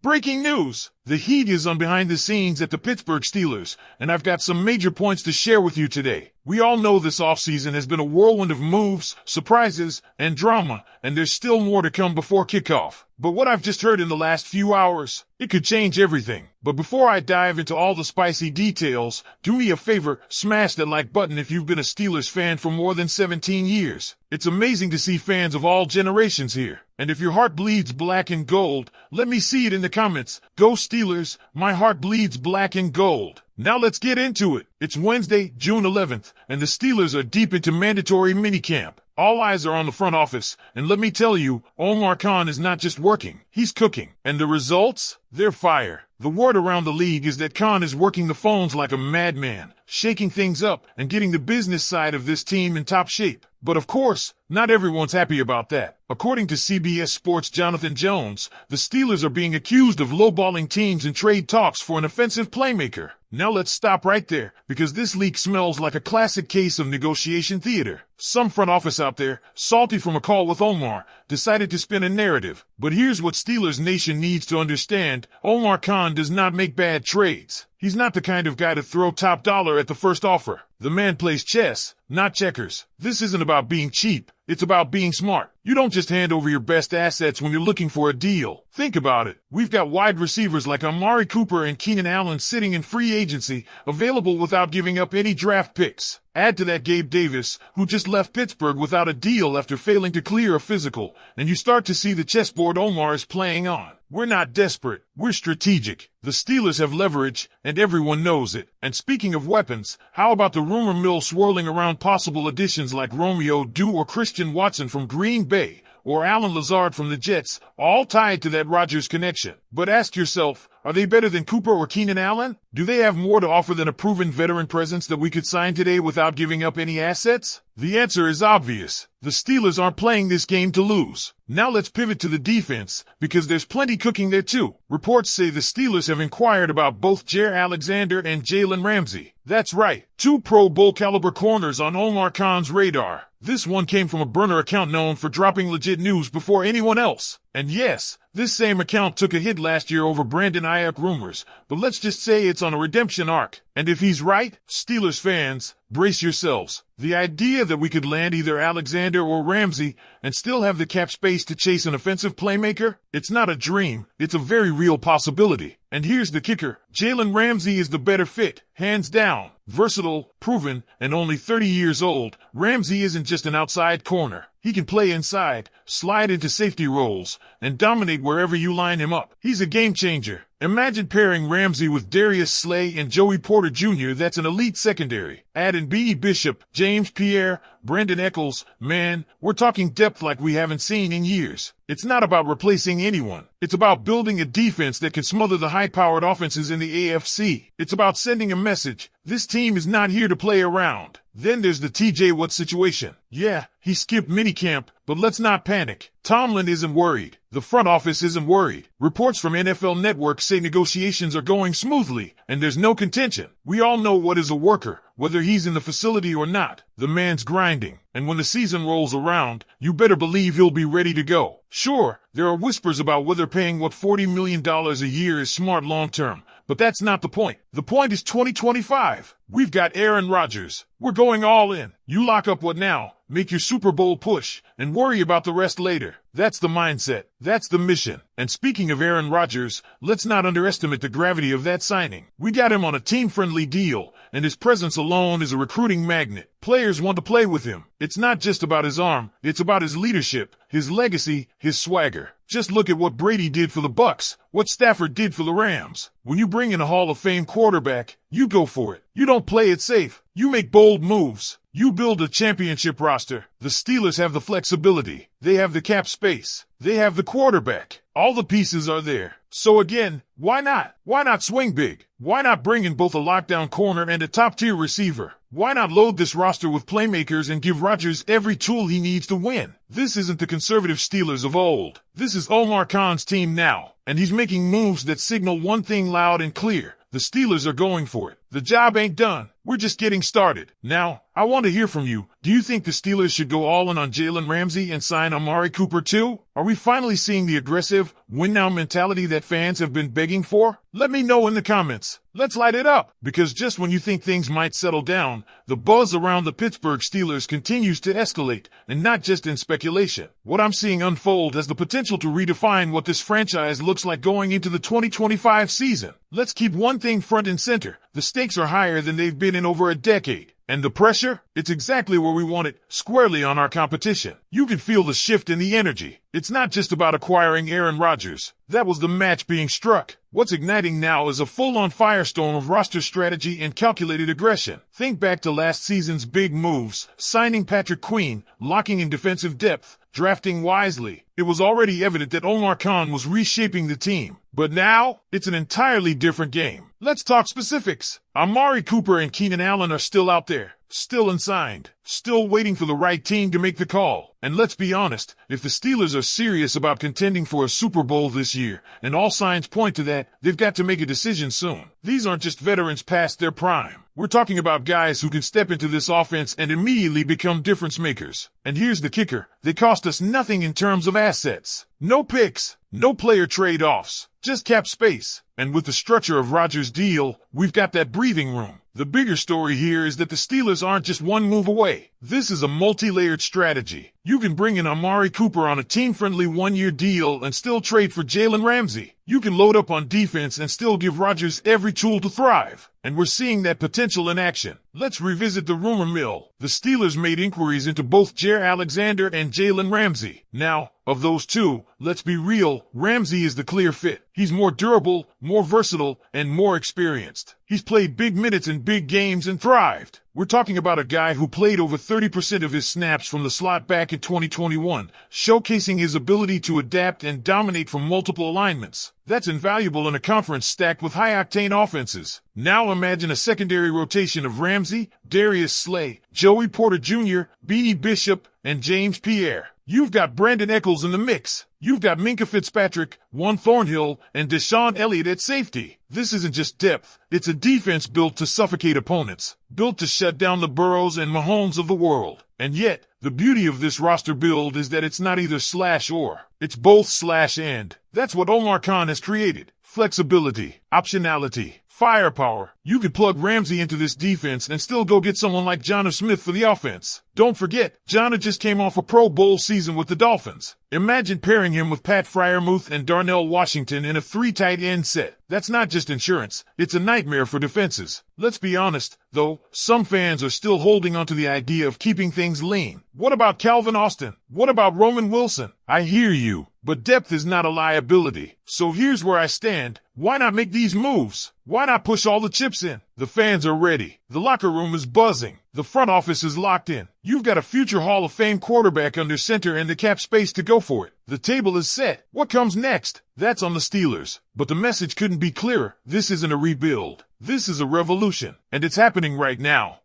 Breaking news! The heat is on behind the scenes at the Pittsburgh Steelers, and I've got some major points to share with you today. We all know this offseason has been a whirlwind of moves, surprises, and drama, and there's still more to come before kickoff. But what I've just heard in the last few hours, it could change everything. But before I dive into all the spicy details, do me a favor, smash that like button if you've been a Steelers fan for more than 17 years. It's amazing to see fans of all generations here. And if your heart bleeds black and gold, let me see it in the comments. Go Steelers, my heart bleeds black and gold. Now let's get into it. It's Wednesday, June 11th, and the Steelers are deep into mandatory minicamp. All eyes are on the front office, and let me tell you, Omar Khan is not just working, he's cooking. And the results? They're fire. The word around the league is that Khan is working the phones like a madman, shaking things up and getting the business side of this team in top shape. But of course, not everyone's happy about that. According to CBS Sports' Jonathan Jones, the Steelers are being accused of lowballing teams in trade talks for an offensive playmaker. Now let's stop right there, because this leak smells like a classic case of negotiation theater. Some front office out there, salty from a call with Omar, decided to spin a narrative. But here's what Steelers Nation needs to understand. Omar Khan does not make bad trades. He's not the kind of guy to throw top dollar at the first offer. The man plays chess, not checkers. This isn't about being cheap. It's about being smart. You don't just hand over your best assets when you're looking for a deal. Think about it. We've got wide receivers like Amari Cooper and Keenan Allen sitting in free agency, available without giving up any draft picks. Add to that Gabe Davis, who just left Pittsburgh without a deal after failing to clear a physical, and you start to see the chessboard Omar is playing on. We're not desperate. We're strategic. The Steelers have leverage, and everyone knows it. And speaking of weapons, how about the rumor mill swirling around possible additions like Romeo Doubs or Christian Watson from Green Bay, or Alan Lazard from the Jets, all tied to that Rodgers connection. But ask yourself, are they better than Cooper or Keenan Allen? Do they have more to offer than a proven veteran presence that we could sign today without giving up any assets? The answer is obvious. The Steelers aren't playing this game to lose. Now let's pivot to the defense, because there's plenty cooking there too. Reports say the Steelers have inquired about both Jaire Alexander and Jalen Ramsey. That's right, two Pro Bowl caliber corners on Omar Khan's radar. This one came from a burner account known for dropping legit news before anyone else. And yes, this same account took a hit last year over Brandon Ayuk rumors, but let's just say it's on a redemption arc. And if he's right, Steelers fans, brace yourselves. The idea that we could land either Alexander or Ramsey and still have the cap space to chase an offensive playmaker, it's not a dream, it's a very real possibility. And here's the kicker, Jalen Ramsey is the better fit, hands down. Versatile, proven, and only 30 years old, Ramsey isn't just an outside corner. He can play inside, slide into safety roles, and dominate wherever you line him up. He's a game changer. Imagine pairing Ramsey with Darius Slay and Joey Porter Jr. That's an elite secondary. Add in B.E. Bishop, James Pierre, Brandon Eccles. Man, we're talking depth like we haven't seen in years. It's not about replacing anyone. It's about building a defense that can smother the high-powered offenses in the AFC. It's about sending a message. This team is not here to play around. Then there's the TJ Watt situation. Yeah, he skipped minicamp, but let's not panic. Tomlin isn't worried. The front office isn't worried. Reports from NFL Network say negotiations are going smoothly, and there's no contention. We all know what is a worker, whether he's in the facility or not. The man's grinding, and when the season rolls around, you better believe he'll be ready to go. Sure, there are whispers about whether paying what $40 million a year is smart long-term, but that's not the point. The point is 2025. We've got Aaron Rodgers. We're going all in. You lock up what now? Make your Super Bowl push, and worry about the rest later. That's the mindset. That's the mission. And speaking of Aaron Rodgers, let's not underestimate the gravity of that signing. We got him on a team-friendly deal, and his presence alone is a recruiting magnet. Players want to play with him. It's not just about his arm, it's about his leadership, his legacy, his swagger. Just look at what Brady did for the Bucks, what Stafford did for the Rams. When you bring in a Hall of Fame quarterback, you go for it. You don't play it safe. You make bold moves. You build a championship roster. The Steelers have the flexibility. They have the cap space. They have the quarterback. All the pieces are there. So again, why not? Why not swing big? Why not bring in both a lockdown corner and a top-tier receiver? Why not load this roster with playmakers and give Rodgers every tool he needs to win? This isn't the conservative Steelers of old. This is Omar Khan's team now, and he's making moves that signal one thing loud and clear. The Steelers are going for it. the job ain't done. We're just getting started. Now, I want to hear from you. Do you think the Steelers should go all in on Jalen Ramsey and sign Amari Cooper too? Are we finally seeing the aggressive, win-now mentality that fans have been begging for? Let me know in the comments. Let's light it up, because just when you think things might settle down, the buzz around the Pittsburgh Steelers continues to escalate, and not just in speculation. What I'm seeing unfold has the potential to redefine what this franchise looks like going into the 2025 season. Let's keep one thing front and center. The stakes are higher than they've been in over a decade. And the pressure? It's exactly where we want it, squarely on our competition. You can feel the shift in the energy. It's not just about acquiring Aaron Rodgers. That was the match being struck. What's igniting now is a full-on firestorm of roster strategy and calculated aggression. Think back to last season's big moves, signing Patrick Queen, locking in defensive depth, drafting wisely. It was already evident that Omar Khan was reshaping the team. But now, it's an entirely different game. Let's talk specifics. Amari Cooper and Keenan Allen are still out there, still unsigned, still waiting for the right team to make the call. And let's be honest, if the Steelers are serious about contending for a Super Bowl this year, and all signs point to that, they've got to make a decision soon. These aren't just veterans past their prime. We're talking about guys who can step into this offense and immediately become difference makers. And here's the kicker. They cost us nothing in terms of assets. No picks, no player trade-offs, just cap space. And with the structure of Rodgers' deal, we've got that breathing room. The bigger story here is that the Steelers aren't just one move away. This is a multi-layered strategy. You can bring in Amari Cooper on a team-friendly one-year deal and still trade for Jalen Ramsey. You can load up on defense and still give Rodgers every tool to thrive. And we're seeing that potential in action. Let's revisit the rumor mill. The Steelers made inquiries into both Jaire Alexander and Jalen Ramsey. Now, of those two, let's be real, Ramsey is the clear fit. He's more durable, more versatile, and more experienced. He's played big minutes in big games and thrived. We're talking about a guy who played over 30% of his snaps from the slot back in 2021, showcasing his ability to adapt and dominate from multiple alignments. That's invaluable in a conference stacked with high-octane offenses. Now imagine a secondary rotation of Ramsey, Darius Slay, Joey Porter Jr., Beanie Bishop, and James Pierre. You've got Brandon Echols in the mix. You've got Minkah Fitzpatrick, Juan Thornhill, and Deshaun Elliott at safety. This isn't just depth. It's a defense built to suffocate opponents, built to shut down the Burrows and Mahomes of the world. And yet, the beauty of this roster build is that it's not either slash or. It's both slash and. That's what Omar Khan has created. Flexibility, optionality, firepower. You could plug Ramsey into this defense and still go get someone like Jonnu Smith for the offense. Don't forget, Jonnu just came off a Pro Bowl season with the Dolphins. Imagine pairing him with Pat Freiermuth and Darnell Washington in a 3 tight end set. That's not just insurance, it's a nightmare for defenses. Let's be honest, though, some fans are still holding onto the idea of keeping things lean. What about Calvin Austin? What about Roman Wilson? I hear you, but depth is not a liability. So here's where I stand. Why not make these moves? Why not push all the chips in? The fans are ready. The locker room is buzzing. The front office is locked in. You've got a future Hall of Fame quarterback under center and the cap space to go for it. The table is set. What comes next? That's on the Steelers. But the message couldn't be clearer. This isn't a rebuild. This is a revolution. And it's happening right now.